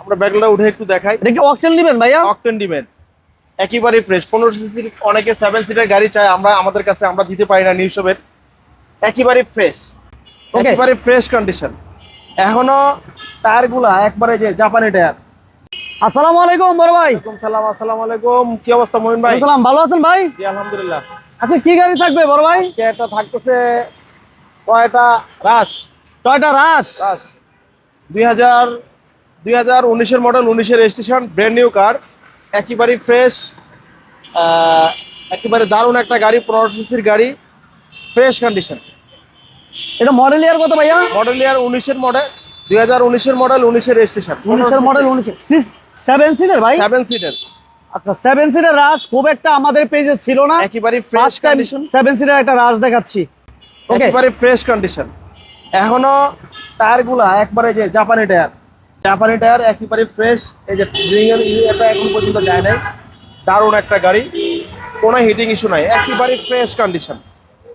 আমরা ব্যাগটা উঠে একটু দেখাই। এটা কি অকটেন দিবেন ভাইয়া? অকটেন দিবেন, একেবারে ফ্রেশ। 15 সিসির অনেকে 7 সিটার গাড়ি চায়, আমাদের কাছে আমরা দিতে পারি না। নিউশপের একেবারে ফ্রেশ, একেবারে ফ্রেশ কন্ডিশন। এখনো টায়ারগুলা একবারে যে জাপানি টায়ার। আসসালামু আলাইকুম বড় ভাই। ওয়ালাইকুম সালাম। আসসালামু আলাইকুম, কি অবস্থা মমিন ভাই? আসসালাম, ভালো আছেন ভাই? জি আলহামদুলিল্লাহ। আচ্ছা, কি গাড়ি থাকবে বড় ভাই? এটা থাকতেছে টয়োটা রাশ। টয়োটা রাশ 2019 model, 19 registration, brand new car, একেবারে ফ্রেশ, একেবারে দারুণ একটা গাড়ি। 15 সিসির গাড়ি, ফ্রেশ কন্ডিশন। এটা মডেল ইয়ার কত ভাইয়া? মডেল ইয়ার 19 model, 2019 model, 19 registration, 19 model, 7 seater ভাই? 7 সিটার। আচ্ছা, 7 সিটার রাশ খুব একটা আমাদের পেজে ছিল না, একেবারে fresh first time condition. 7 seater একটা রাশ দেখাচ্ছি। ওকে, একেবারে ফ্রেশ কন্ডিশন। এখনো টায়ারগুলা একবারে যে জাপানি টায়ার, জাপানি টায়ার, একেবারে ফ্রেশ। এই যে রিংয়ের এটা এখন পর্যন্ত যায় নাই। দারুণ একটা গাড়ি, কোনো হিটিং ইস্যু নাই, একেবারে ফ্রেশ কন্ডিশন।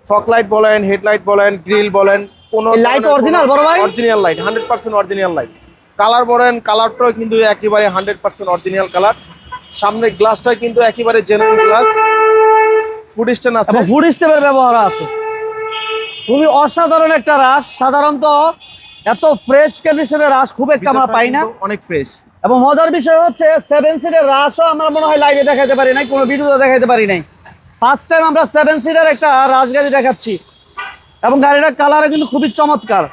ফগ লাইট বলেন, হেডলাইট বলেন, গ্রিল বলেন, কোনো লাইট অরিজিনাল বড় ভাই? Original light, 100% original light. Colour বলেন, কালারটাও কিন্তু একেবারে 100% অরিজিনাল কালার। সামনের গ্লাসটা কিন্তু একেবারে জেনুইন গ্লাস, ফুড স্ট্যান্ড আছে, এবং ফুড স্টেপের ব্যবহার আছে। খুবই অসাধারণ একটা রাশ। সাধারণত এত ফ্রেশ কন্ডিশনের রাশ খুব একটা আমরা পাই না, অনেক ফ্রেশ। এবং মজার বিষয় হচ্ছে 7 সিটের রাশও আমরা মনে হয় লাইভে দেখাতে পারি নাই, কোনো ভিডিওতে দেখাতে পারি নাই। ফার্স্ট টাইম আমরা 7 সিটের একটা রাশ গাড়ি দেখাচ্ছি, এবং গাড়িটার কালারও কিন্তু খুবই চমৎকার।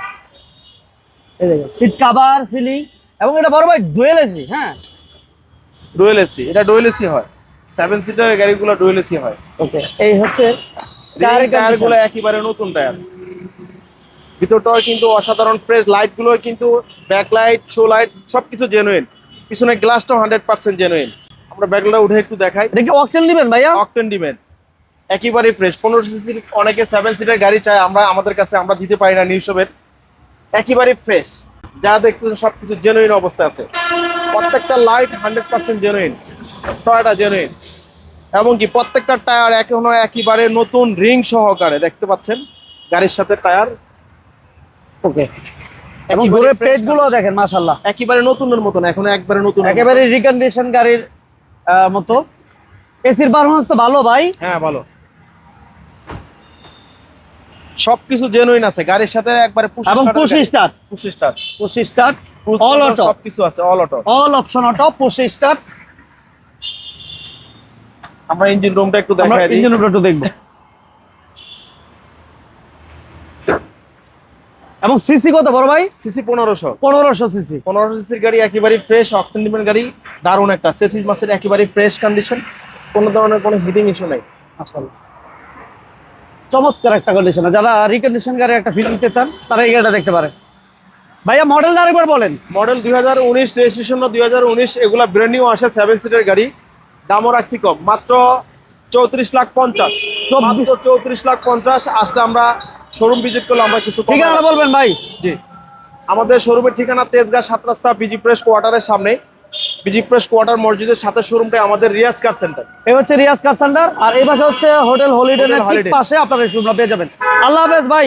এই দেখুন, সিট কভার, সিলিং, এবং এটা বড় ভাই ডুয়েল এসি। হ্যাঁ, ডুয়েল এসি, এটা ডুয়েল এসি হয়। 7 সিটার গাড়িগুলো ডুয়েল এসি হয়। ওকে, এই হচ্ছে টায়ারগুলো একেবারে নতুন টায়ার। ভিতরটাও কিন্তু অসাধারণ ফ্রেশ। লাইটগুলো কিন্তু ব্যাক লাইট, শো লাইট সবকিছু জেনুইন। পিছনের গ্লাসটাও 100% জেনুইন। আমরা ব্যাগটা উঠে একটু দেখাই। এটা কি অকটেন দিবেন ভাইয়া? অকটেন দিবেন, একেবারে ফ্রেশ। 15 সিসির অনেকে 7 সিটার গাড়ি চায়, আমাদের কাছে আমরা দিতে পারি না। নিউশপের একেবারে ফ্রেশ, যা দেখতেছেন সবকিছু জেনুইন অবস্থা আছে। প্রত্যেকটা লাইট 100% জেনুইন, টয়োটা জেনুইন। এবং কি প্রত্যেকটা টায়ার এখনো একেবারে নতুন, রিং সহকারে দেখতে পাচ্ছেন গাড়ির সাথে টায়ার। ওকে, এবং দূরের প্লেট গুলো দেখেন মাশাআল্লাহ, একেবারে নতুনের মতন, এখন একবারে নতুন, একেবারে রিকন্ডিশন গাড়ির মতো। এসির পারফরম্যান্স তো ভালো ভাই? হ্যাঁ ভালো, সবকিছু জেনুইন আছে গাড়ির সাথে একবারে। এবং পুশ স্টার্ট, অল অটো সবকিছু আছে, all auto, all option auto, push start. আমরা ইঞ্জিন রুমটা একটু দেখাই দিই। ইঞ্জিন রুমটা একটু দেখব। এবং সিসি কত বড় ভাই? সিসি 1500। 1500 সিসি। 1500 সিসির গাড়ি, একেবারে ফ্রেশ অকটেন ডিপেন্ড গাড়ি, দারুণ একটা চেসিস মাসের একেবারে ফ্রেশ কন্ডিশন, কোনো ধরনের কোনো হিটিং ইস্যু নাই। মাশাআল্লাহ, চমৎকার একটা কন্ডিশন। যারা রিকন্ডিশন গাড়ি একটা ফিল নিতে চান তারা এই গাড়িটা দেখতে পারেন। ভাইয়া মডেল আরেকবার বলেন। Model 2019, registration 2019। এগুলা ব্র্যান্ড নিউ আসে, 7 সিটার গাড়ি। দামও রাখছি কম, মাত্র 34,50,000। 34,50,000 আসলে আমরা শোরুম ভিজিট করলে আমরা কিছু ঠিকানা বলবেন ভাই? জি, আমাদের শোরুমের ঠিকানা তেজগাঁ 7 রাস্তা, বিজি প্রেস কোয়ার্টারের সামনে। বিজি প্রেস কোয়ার্টার মসজিদের সাথে শোরুমটা আমাদের রিয়াজ কার সেন্টার। এই হচ্ছে রিয়াজ কার সেন্টার, আর এই পাশে হচ্ছে হোটেল হলিডে, ঠিক হলিডে। পাশে আপনারা এই শোরুমটা পেয়ে যাবেন। আল্লাহ হাফেজ ভাই।